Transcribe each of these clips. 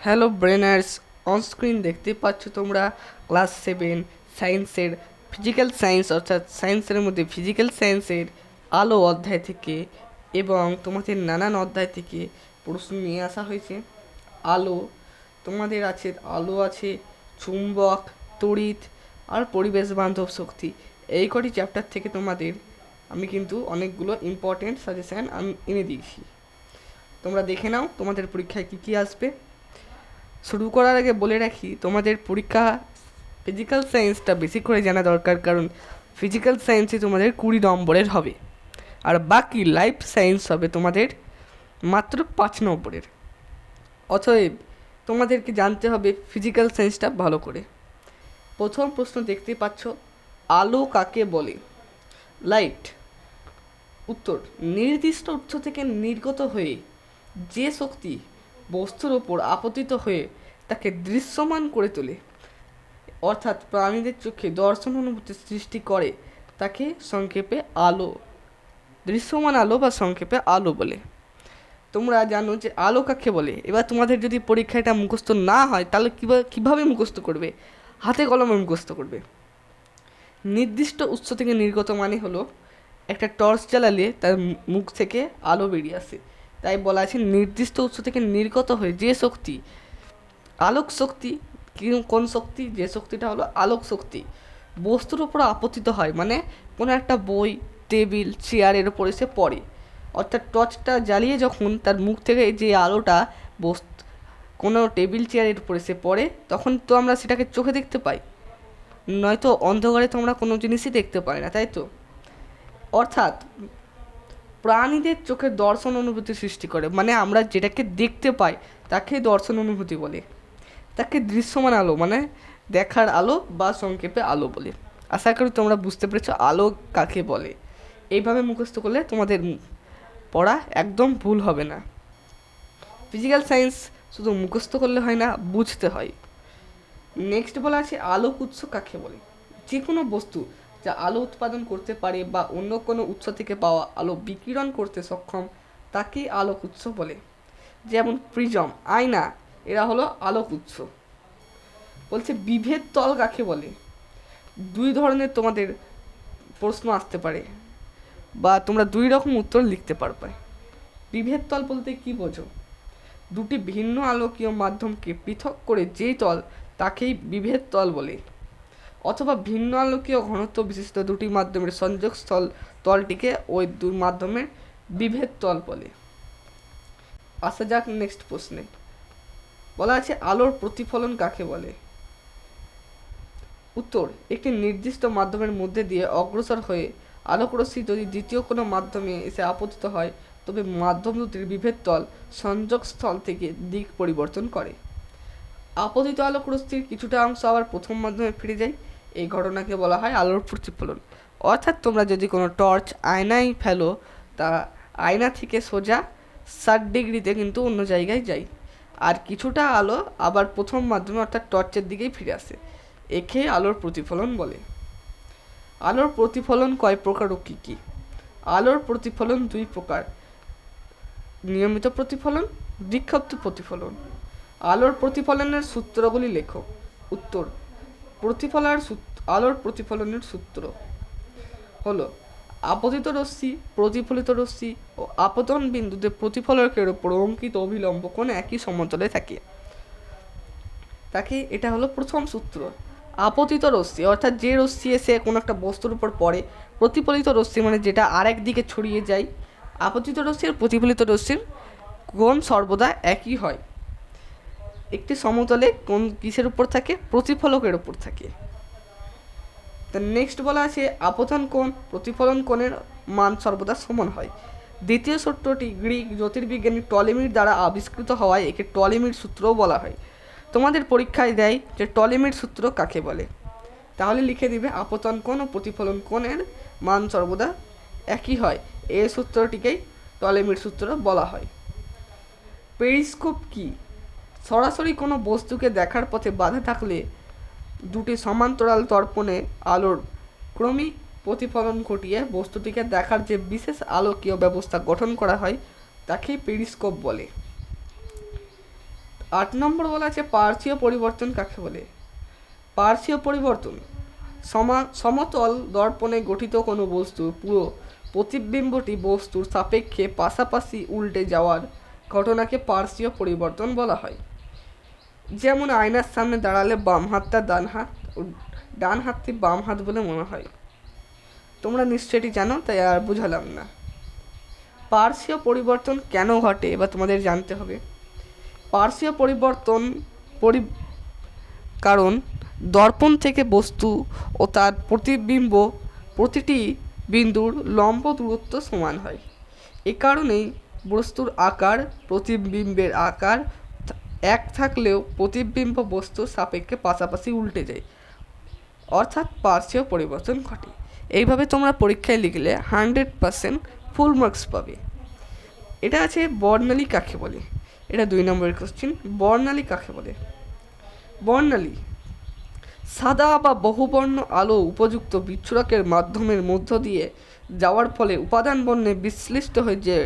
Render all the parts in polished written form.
Hello ব্রেনার্স, onscreen দেখতে পাচ্ছ তোমরা ক্লাস 7 সায়েন্সের ফিজিক্যাল সায়েন্স অর্থাৎ সায়েন্সের মধ্যে ফিজিক্যাল সায়েন্সের আলো অধ্যায় থেকে এবং তোমাদের নানান অধ্যায় থেকে প্রশ্ন নিয়ে আসা হয়েছে। আলো তোমাদের আছে, আলো আছে, চুম্বক, তড়িৎ আর পরিবেশ বান্ধব শক্তি। এই কটি চ্যাপ্টার থেকে তোমাদের আমি কিন্তু অনেকগুলো ইম্পর্টেন্ট সাজেশান আমি এনে দিয়েছি, তোমরা দেখে নাও তোমাদের পরীক্ষায় কী কী আসবে। শুরু করার আগে বলে রাখি, তোমাদের পরীক্ষা ফিজিক্যাল সায়েন্সটা বেশি করে জানা দরকার, কারণ ফিজিক্যাল সায়েন্সে তোমাদের 20 নম্বরের হবে, আর বাকি লাইফ সায়েন্স হবে তোমাদের মাত্র 5 নম্বরের। অতএব তোমাদেরকে জানতে হবে ফিজিক্যাল সায়েন্সটা ভালো করে। প্রথম প্রশ্ন দেখতে পাচ্ছ, আলো কাকে বলে? লাইট। উত্তর, নির্দিষ্ট উৎস থেকে নির্গত হয়ে যে শক্তি বস্তুর ওপর আপতিত হয়ে তাকে দৃশ্যমান করে তোলে, অর্থাৎ প্রাণীদের চোখে দর্শন অনুভূতি সৃষ্টি করে, তাকে সংক্ষেপে আলো, দৃশ্যমান আলো বা সংক্ষেপে আলো বলে। তোমরা জানো যে আলো কাকে বলে। এবার তোমাদের যদি পরীক্ষায় এটা মুখস্থ না হয় তাহলে কীভাবে মুখস্থ করবে? হাতে কলমে মুখস্থ করবে। নির্দিষ্ট উৎস থেকে নির্গত মানে হলো একটা টর্চ জ্বালালে তার মুখ থেকে আলো বেরিয়ে আসে, তাই বলা আছে নির্দিষ্ট উৎস থেকে নির্গত হয়ে যে শক্তি, আলোক শক্তি। কোন শক্তি? যে শক্তিটা হলো আলোক শক্তি বস্তুর উপর আপতিত হয়, মানে কোনো একটা বই, টেবিল, চেয়ারের উপর এসে পড়ে, অর্থাৎ টর্চটা জ্বালিয়ে যখন তার মুখ থেকে যে আলোটা কোনো টেবিল চেয়ারের উপর এসে পড়ে, তখন তো আমরা সেটাকে চোখে দেখতে পাই, নয়তো অন্ধকারে তো আমরা কোনো জিনিসই দেখতে পাই না, তাই তো? অর্থাৎ প্রাণীদের চোখের দর্শন অনুভূতি সৃষ্টি করে, মানে আমরা যেটাকে দেখতে পাই তাকে দর্শন অনুভূতি বলে, তাকে দৃশ্যমান আলো মানে দেখার আলো বা সংক্ষেপে আলো বলে। আশা করি তোমরা বুঝতে পেরেছো আলো কাকে বলে। এইভাবে মুখস্থ করলে তোমাদের পড়া একদম ভুল হবে না। ফিজিক্যাল সায়েন্স শুধু মুখস্থ করলে হয় না, বুঝতে হয়। নেক্সট বলা আছে আলোক উৎস কাকে বলে? যে কোনো বস্তু যা আলো উৎপাদন করতে পারে বা অন্য কোনো উৎস থেকে পাওয়া আলো বিকিরণ করতে সক্ষম, তাকে আলোক উৎস বলে। যেমন প্রিজম, আয়না, এরা হলো আলোক উৎস। বলছে বিভেদ তল কাকে বলে? দুই ধরনের তোমাদের প্রশ্ন আসতে পারে বা তোমরা দুই রকম উত্তর লিখতে পারবে। বিভেদ তল বলতে কি বোঝো? দুটি ভিন্ন আলোকীয় মাধ্যমকে পৃথক করে যেই তল, তাকেই বিভেদ তল বলে। অথবা ভিন্ন আলোকীয় ঘনত্ব বিশিষ্ট দুটি মাধ্যমের সংযোগস্থল তলটিকে ওই দুই মাধ্যমের বিভেদ তল বলে। আসা যাক নেক্সট প্রশ্নে। বলা আছে আলোর প্রতিফলন কাকে বলে? উত্তর, একটি নির্দিষ্ট মাধ্যমের মধ্যে দিয়ে অগ্রসর হয়ে আলোকরশ্মি যদি দ্বিতীয় কোনো মাধ্যমে এসে আপতিত হয়, তবে মাধ্যম দুটির বিভেদ তল সংযোগস্থল থেকে দিক পরিবর্তন করে। আপতিত আলোকরশ্মির কিছুটা অংশ আবার প্রথম মাধ্যমে ফিরে যায়, এই ঘটনাকে বলা হয় আলোর প্রতিফলন। অর্থাৎ তোমরা যদি কোনো টর্চ আয়নায় ফেলো, তা আয়না থেকে সোজা 60 ডিগ্রিতে কিন্তু অন্য জায়গায় যায়, আর কিছুটা আলো আবার প্রথম মাধ্যমে অর্থাৎ টর্চের দিকেই ফিরে আসে, একে আলোর প্রতিফলন বলে। আলোর প্রতিফলন কয় প্রকার ও কী কী? আলোর প্রতিফলন দুই প্রকার, নিয়মিত প্রতিফলন, বিক্ষিপ্ত প্রতিফলন। আলোর প্রতিফলনের সূত্রগুলি লেখো। উত্তর, আলোর প্রতিফলনের সূত্র হলো আপতিত রশ্মি, প্রতিফলিত রশ্মি ও আপতন বিন্দুতে প্রতিফলকের ওপর অঙ্কিত অভিলম্ব কোণ একই সমতলে থাকে, তাকে এটা হলো প্রথম সূত্র। আপতিত রশ্মি অর্থাৎ যে রশ্মি এসে কোনো একটা বস্তুর উপর পড়ে, প্রতিফলিত রশ্মি মানে যেটা আরেক দিকে ছড়িয়ে যায়। আপতিত রশ্মি আর প্রতিফলিত রশ্মির কোণ সর্বদা একই হয়। একটি সমতলে কোণ কিসের উপর থাকে? প্রতিফলকের উপর থাকে। তো নেক্সট বলা আছে আপতন কোণ প্রতিফলন কোণের মান সর্বদা সমান হয়। দ্বিতীয় সূত্রটি গ্রিক জ্যোতির্বিজ্ঞানী টলেমির দ্বারা আবিষ্কৃত হওয়ায় একে টলেমির সূত্রও বলা হয়। তোমাদের পরীক্ষায় দেয় যে টলেমির সূত্র কাকে বলে, তাহলে লিখে দিবে আপতন কোণ ও প্রতিফলন কোণের মান সর্বদা একই হয়, এই সূত্রটিকেই টলেমির সূত্র বলা হয়। পেরিস্কোপ কি? সরাসরি কোনো বস্তুকে দেখার পথে বাধা থাকলে দুটি সমান্তরাল দর্পণে আলোর ক্রমিক প্রতিফলন ঘটিয়ে বস্তুটিকে দেখার যে বিশেষ আলোকীয় ব্যবস্থা গঠন করা হয়, তাকে পেরিস্কোপ বলে। 8 নম্বর বলা আছে পার্শ্বীয় পরিবর্তন কাকে বলে। পার্শ্বীয় পরিবর্তন সমতল দর্পণে গঠিত কোনো বস্তুর পুরো প্রতিবিম্বটি বস্তুর সাপেক্ষে পাশাপাশি উল্টে যাওয়ার ঘটনাকে পার্শ্বীয় পরিবর্তন বলা হয়। যেমন আয়নার সামনে দাঁড়ালে বাম হাতটা ডান হাত ও ডান হাতটি বাম হাত বলে মনে হয়। তোমরা নিশ্চয়ই এটি জানো, তাই আর বুঝালাম না। পার্শ্বীয় পরিবর্তন কেন ঘটে এবার তোমাদের জানতে হবে। পার্শ্বীয় পরিবর্তন কারণ দর্পণ থেকে বস্তু ও তার প্রতিবিম্ব প্রতিটি বিন্দুর লম্ব দূরত্ব সমান হয়। এ কারণেই বস্তুর আকার প্রতিবিম্বের আকার এক থাকলেও প্রতিবিম্ব বস্তুর সাপেক্ষে পাশাপাশি উল্টে যায়, অর্থাৎ পার্শ্বীয় পরিবর্তন ঘটে। এইভাবে তোমরা পরীক্ষায় লিখলে 100% ফুল মার্কস পাবে। এটা আছে বর্ণালী কাকে বলে। এটা 2 নম্বরের কোশ্চেন। বর্ণালী কাকে বলে। বর্ণালী সাদা বা বহুবর্ণ আলো উপযুক্ত বিচ্ছুরকের মাধ্যমের মধ্য দিয়ে যাওয়ার ফলে উপাদান বর্ণে বিশ্লিষ্ট হয়ে যে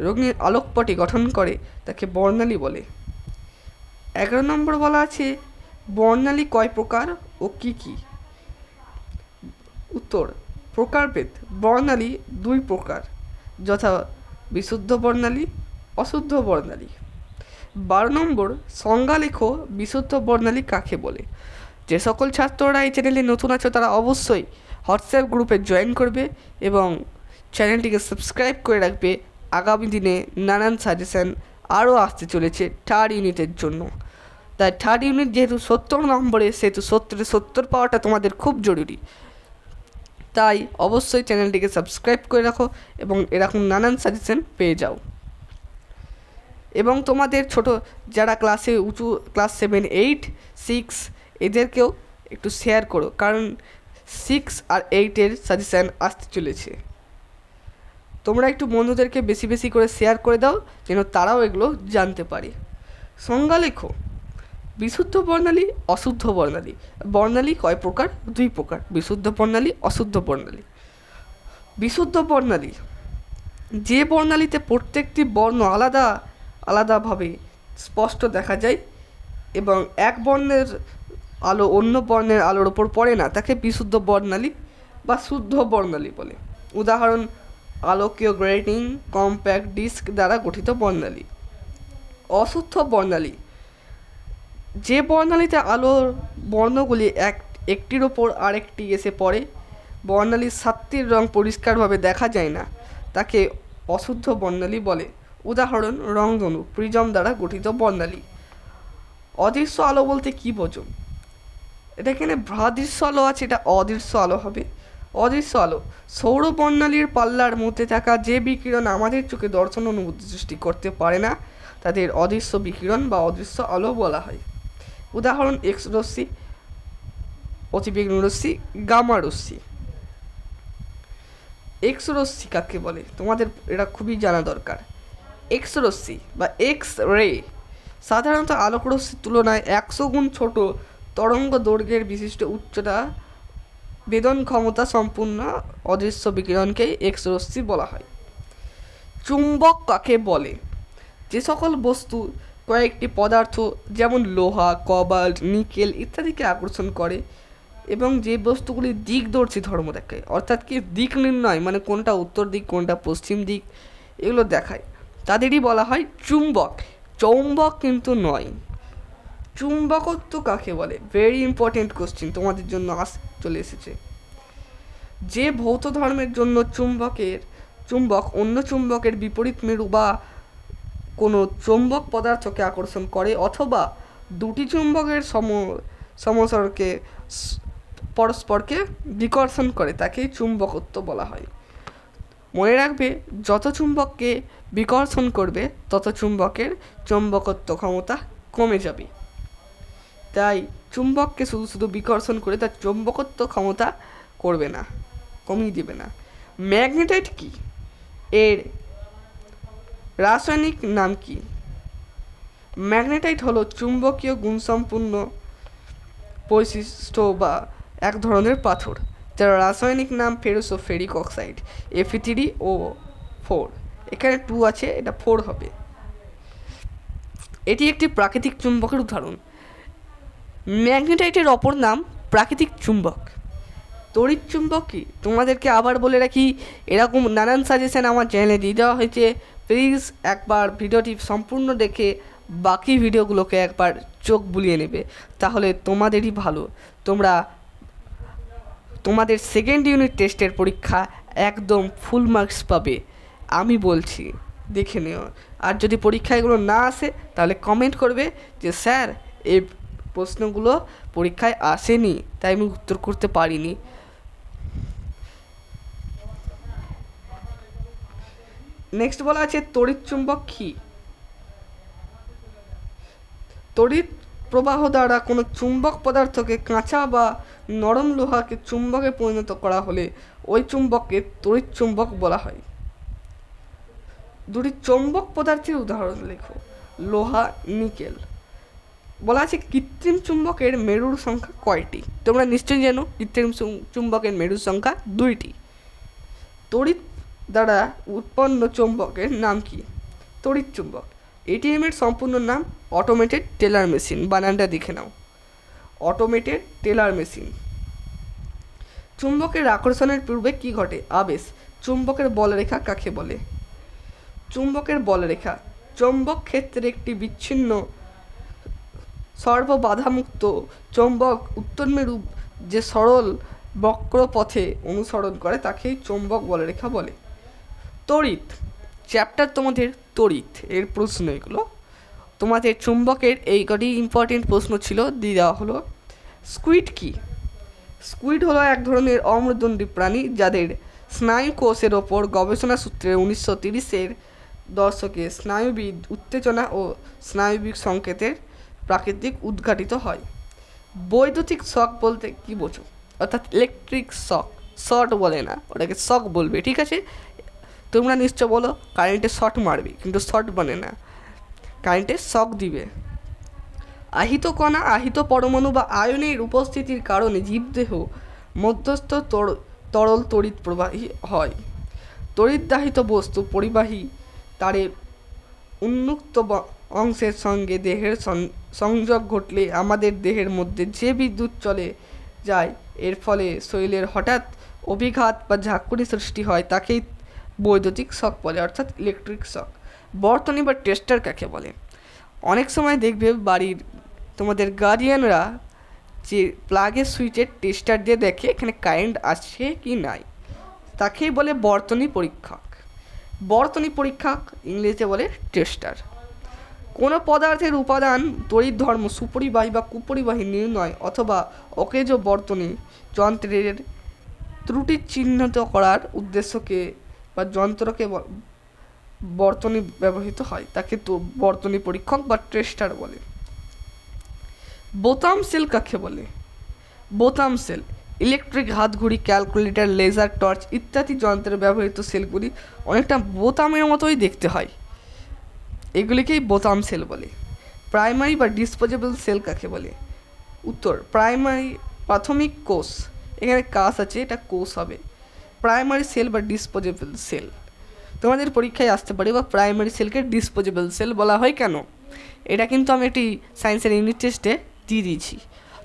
রঙিন আলোকপটি গঠন করে তাকে বর্ণালী বলে। 11 নম্বর বলা আছে বর্ণালী কয় প্রকার ও কি কি। উত্তর প্রকারভেদ বর্ণালী 2 প্রকার, যথা বিশুদ্ধ বর্ণালী, অশুদ্ধ বর্ণালী। 12 নম্বর সংজ্ঞা লেখো বিশুদ্ধ বর্ণালী কাকে বলে। যে সকল ছাত্ররা এই চ্যানেলে নতুন আছো তারা অবশ্যই হোয়াটসঅ্যাপ গ্রুপে জয়েন করবে এবং চ্যানেলটিকে সাবস্ক্রাইব করে রাখবে। আগামী দিনে নানান সাজেশান আরও আসতে চলেছে 3rd ইউনিটের জন্য। তাই 3rd ইউনিট যেহেতু 70 নম্বরে, সেহেতু 70 পাওয়াটা তোমাদের খুব জরুরি। তাই অবশ্যই চ্যানেলটিকে সাবস্ক্রাইব করে রাখো এবং এরকম নানান সাজেশান পেয়ে যাও। এবং তোমাদের ছোট যারা ক্লাসে উঁচু ক্লাস 7, 8, 6 এদেরকেও একটু শেয়ার করো, কারণ 6 আর 8-এর সাজেশান আসতে চলেছে। তোমরা একটু বন্ধুদেরকে বেশি বেশি করে শেয়ার করে দাও যেন তারাও এগুলো জানতে পারে। সংজ্ঞা লেখো বিশুদ্ধ বর্ণালী, অশুদ্ধ বর্ণালী। বর্ণালী কয় প্রকার। 2 প্রকার, বিশুদ্ধ বর্ণালী, অশুদ্ধ বর্ণালী। বিশুদ্ধ বর্ণালী যে বর্ণালীতে প্রত্যেকটি বর্ণ আলাদা আলাদাভাবে স্পষ্ট দেখা যায় এবং এক বর্ণের আলো অন্য বর্ণের আলোর ওপর পড়ে না, তাকে বিশুদ্ধ বর্ণালী বা শুদ্ধ বর্ণালী বলে। উদাহরণ আলোকীয় গ্রেটিং, কম্প্যাক্ট ডিস্ক দ্বারা গঠিত বর্ণালী। অশুদ্ধ বর্ণালী যে বর্ণালীতে আলোর বর্ণগুলি একটির ওপর আরেকটি এসে পড়ে, বর্ণালীর 7টির রং পরিষ্কারভাবে দেখা যায় না, তাকে অশুদ্ধ বর্ণালী বলে। উদাহরণ রংধনু, প্রিজম দ্বারা গঠিত বর্ণালী। অদৃশ্য আলো বলতে কী বোঝো। এটা এখানে ভ্রাদৃশ্য আলো আছে, এটা অদৃশ্য আলো হবে। অদৃশ্য আলো সৌর বর্ণালীর পাল্লার মধ্যে থাকা যে বিকিরণ আমাদের চোখে দর্শন অনুভূতি সৃষ্টি করতে পারে না, তাদের অদৃশ্য বিকিরণ বা অদৃশ্য আলো বলা হয়। উদাহরণ এক্স রশ্মি, অতিবেগুনি রশ্মি, গামা রশ্মি। এক্স রশ্মি কাকে বলে তোমাদের এটা খুবই জানা দরকার। এক্স রশ্মি বা এক্স রে সাধারণত আলোক রশ্মির তুলনায় 100 গুণ ছোট তরঙ্গ দৈর্ঘ্যের বিশিষ্ট উচ্চতা বেদন ক্ষমতা সম্পূর্ণ অদৃশ্য বিকিরণকে এক্স রশ্মি বলা হয়। চুম্বক কাকে বলে। যে সকল বস্তু কয়েকটি পদার্থ যেমন লোহা, কবাল্ট, নিকেল ইত্যাদিকে আকর্ষণ করে এবং যে বস্তুগুলি দিকদর্শী ধর্ম দেখায়, অর্থাৎ কি দিক নির্ণয়, মানে কোনটা উত্তর দিক কোনটা পশ্চিম দিক এগুলো দেখায়, তাদেরই বলা হয় চুম্বক। চৌম্বক কিন্তু নয়। চুম্বকত্ব কাকে বলে। ভেরি ইম্পর্টেন্ট কোশ্চেন তোমাদের জন্য চলে এসেছে। যে ভৌত ধর্মের জন্য চুম্বক অন্য চুম্বকের বিপরীত মেরু বা কোনো চৌম্বক পদার্থকে আকর্ষণ করে অথবা দুটি চুম্বকের সমসরকে পরস্পরকে বিকর্ষণ করে, তাকেই চুম্বকত্ব বলা হয়। মনে রাখবে যত চুম্বককে বিকর্ষণ করবে তত চুম্বকের চৌম্বকত্ব ক্ষমতা কমে যাবে। তাই চুম্বককে শুধু শুধু বিকর্ষণ করে তার চৌম্বকত্ব ক্ষমতা করবে না, কমিয়ে দেবে না। ম্যাগনেটাইট কি, এর রাসায়নিক নাম কি। ম্যাগনেটাইট হলো চুম্বকীয় গুণসম্পন্ন বৈশিষ্ট্য বা এক ধরনের পাথর, যার রাসায়নিক নাম ফেরোসো-ফেরিক অক্সাইড Fe3O4। এখানে 2 আছে, এটা 4 হবে। এটি একটি প্রাকৃতিক চুম্বকের উদাহরণ। ম্যাগনেটাইটের অপর নাম প্রাকৃতিক চুম্বক। তড়িৎ চুম্বক কি? তোমাদেরকে আবার বলে রাখি, এরকম নানান সাজেশন আমার চ্যানেলে দিয়ে দেওয়া হয়েছে। প্লিজ একবার ভিডিওটি সম্পূর্ণ দেখে বাকি ভিডিওগুলোকে একবার চোখ বুলিয়ে নেবে, তাহলে তোমাদেরই ভালো। তোমরা তোমাদের সেকেন্ড ইউনিট টেস্টের পরীক্ষা একদম ফুল মার্কস পাবে, আমি বলছি, দেখে নিও। আর যদি পরীক্ষায় এগুলো না আসে তাহলে কমেন্ট করবে যে স্যার এই প্রশ্নগুলো পরীক্ষায় আসেনি, তাই আমি উত্তর করতে পারিনি। নেক্সট বলা আছে তড়িৎ চুম্বক কী? তড়িৎ প্রবাহ দ্বারা কোনো চুম্বক পদার্থকে কাঁচা বা নরম লোহাকে চুম্বকে পরিণত করা হলে ওই চুম্বককে তড়িৎ চুম্বক বলা হয়। দুটি চৌম্বক পদার্থের উদাহরণ লেখো। লোহা, নিকেল। বলা আছে কৃত্রিম চুম্বকের মেরুর সংখ্যা কয়টি? তোমরা নিশ্চয়ই জানো কৃত্রিম চুম্বকের মেরুর সংখ্যা 2টি। তড়িৎ দ্বারা উৎপন্ন চৌম্বকের নাম কি? তড়িৎ চুম্বক। এটিএম এর সম্পূর্ণ নাম অটোমেটেড টেলার মেশিন। বানানটা দেখে নাও, অটোমেটেড টেলার মেশিন। চুম্বকের আকর্ষণের পূর্বে কি ঘটে? আবেশ। চুম্বকের বলরেখা কাকে বলে? চুম্বকের বলরেখা চৌম্বক ক্ষেত্রে একটি বিচ্ছিন্ন সর্ববাধামুক্ত চৌম্বক উত্তর মেরু যে সরল বক্র পথে অনুসরণ করে তাকেই চৌম্বক বলরেখা বলে। তড়িৎ চ্যাপ্টার তোমাদের তড়িৎ এর প্রশ্ন এগুলো। তোমাদের চুম্বকের এই কটি ইম্পর্টেন্ট প্রশ্ন ছিল, দিয়ে দেওয়া হলো। স্কুইড কি? স্কুইড হলো এক ধরনের অমেরুদণ্ডী প্রাণী যাদের স্নায়ু কোষের ওপর গবেষণা সূত্রে 1930-এর দশকে স্নায়ুবিদ উত্তেজনা ও স্নায়ুবিক সংকেতের প্রাকৃতিক উদ্ঘাটিত হয়। বৈদ্যুতিক শক বলতে কি বোঝো? অর্থাৎ ইলেকট্রিক শক, শর্ট বলে না, ওটাকে শক বলবে, ঠিক আছে? তোমরা নিশ্চয় বলো কারেন্টে শর্ট মারবে, কিন্তু শর্ট বলে না, কারেন্টে শক দিবে। আহিত কণা, আহিত পরমাণু বা আয়নের উপস্থিতির কারণে জীবদেহ মধ্যস্থ তরল তড়িৎ প্রবাহী হয়। তড়িৎদাহিত বস্তু পরিবাহী তারের উন্মুক্ত অংশের সঙ্গে দেহের সংযোগ ঘটলে আমাদের দেহের মধ্যে যে বিদ্যুৎ চলে যায়, এর ফলে শরীরের হঠাৎ অভিঘাত বা ঝাঁকুনি সৃষ্টি হয়, তাকেই বৈদ্যুতিক শক বলে, অর্থাৎ ইলেকট্রিক শক। বর্তনী বা টেস্টার কাকে বলে? অনেক সময় দেখবে বাড়ির তোমাদের গার্ডিয়ানরা যে প্লাগের সুইচের টেস্টার দিয়ে দেখে এখানে কারেন্ট আসছে কি নাই, তাকেই বলে বর্তনী পরীক্ষক। বর্তনী পরীক্ষক ইংরেজিতে বলে টেস্টার। কোনো পদার্থের উপাদান তড়িৎ ধর্ম সুপরিবাহী বা কুপরিবাহী নির্ণয় অথবা অকেজো বর্তনী যন্ত্রের ত্রুটি চিহ্নিত করার উদ্দেশ্যকে বা যন্ত্রকে বর্তনী ব্যবহৃত হয়, তাকে তো বর্তনী পরীক্ষক বা টেস্টার বলে। বোতাম সেল কাকে বলে? বোতাম সেল ইলেকট্রিক হাতঘড়ি, ক্যালকুলেটর, লেজার, টর্চ ইত্যাদি যন্ত্রে ব্যবহৃত সেলগুলি অনেকটা বোতামের মতোই দেখতে হয়, এগুলিকেই বোতাম সেল বলে। প্রাইমারি বা ডিসপোজেবল সেল কাকে বলে? উত্তর প্রাইমারি প্রাথমিক কোষ, এখানে কাজ আছে, এটা কোষ হবে। প্রাইমারি সেল বা ডিসপোজেবল সেল তোমাদের পরীক্ষায় আসতে পারে, বা প্রাইমারি সেলকে ডিসপোজেবল সেল বলা হয় কেন, এটা কিন্তু আমি একটি সায়েন্সের ইউনিট টেস্টে দিয়ে দিয়েছি,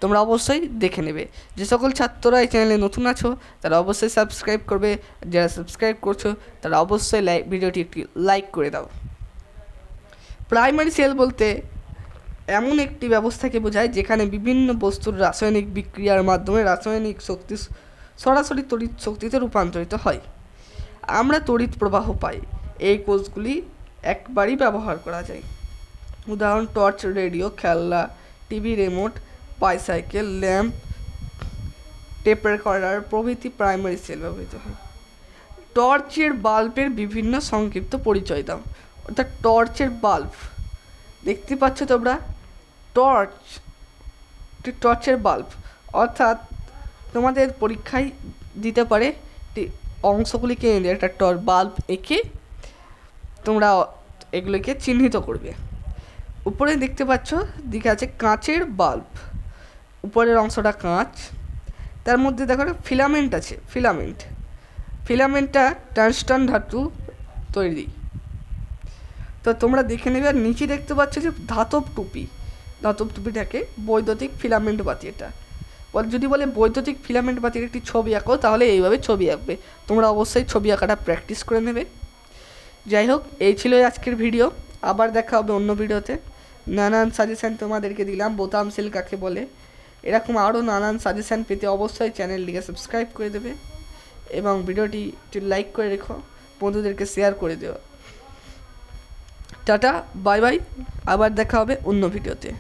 তোমরা অবশ্যই দেখে নেবে। যে সকল ছাত্ররা এই চ্যানেলে নতুন আছো তারা অবশ্যই সাবস্ক্রাইব করবে, যারা সাবস্ক্রাইব করছো তারা অবশ্যই ভিডিওটি একটি লাইক করে দাও। প্রাইমারি সেল বলতে এমন একটি ব্যবস্থাকে বোঝায় যেখানে বিভিন্ন বস্তুর রাসায়নিক বিক্রিয়ার মাধ্যমে রাসায়নিক শক্তি সরাসরি তড়িৎ শক্তিতে রূপান্তরিত হয়। আমরা তড়িৎ প্রবাহ পাই, এই কোষগুলি একবারই ব্যবহার করা যায়। উদাহরণ টর্চ, রেডিও, খেলনা, TV remote, bicycle, lamp, tape recorder প্রভৃতি প্রাইমারি সেল ব্যবহৃত হয়। টর্চের বাল্বের বিভিন্ন সংক্ষিপ্ত পরিচয় দাও। অর্থাৎ টর্চের বাল্ব দেখতে পাচ্ছ তোমরা, টর্চের বাল্ব অর্থাৎ তোমাদের পরীক্ষায় দিতে পারে অংশগুলিকে একটা বাল্ব এঁকে তোমরা এগুলিকে চিহ্নিত করবে। উপরে দেখতে পাচ্ছ দিকে আছে কাঁচের বাল্ব, উপরের অংশটা কাঁচ, তার মধ্যে দেখো ফিলামেন্ট আছে, ফিলামেন্টটা টাংস্টান ধাতু তৈরি। তো তোমরা দেখে নেবে। আর নিচে দেখতে পাচ্ছ যে ধাতব টুপি, ধাতব টুপিটাকে বৈদ্যুতিক ফিলামেন্ট বাতি। এটা যদি বলে বৈদ্যুতিক ফিলামেন্ট বাতির একটি ছবি আঁকো, তাহলে এইভাবে ছবি আঁকবে। তোমরা অবশ্যই ছবি আঁকাটা প্র্যাকটিস করে নেবে। যাই হোক, এই ছিল আজকের ভিডিও। আবার দেখা হবে অন্য ভিডিওতে। নানান সাজেশান তোমাদেরকে দিলাম, বোতাম সেল কাকে বলে। এরকম আরও নানান সাজেশান পেতে অবশ্যই চ্যানেলটিকে সাবস্ক্রাইব করে দেবে এবং ভিডিওটি একটু লাইক করে রেখো, বন্ধুদেরকে শেয়ার করে দিও। টাটা, বাই বাই, আবার দেখা হবে অন্য ভিডিওতে।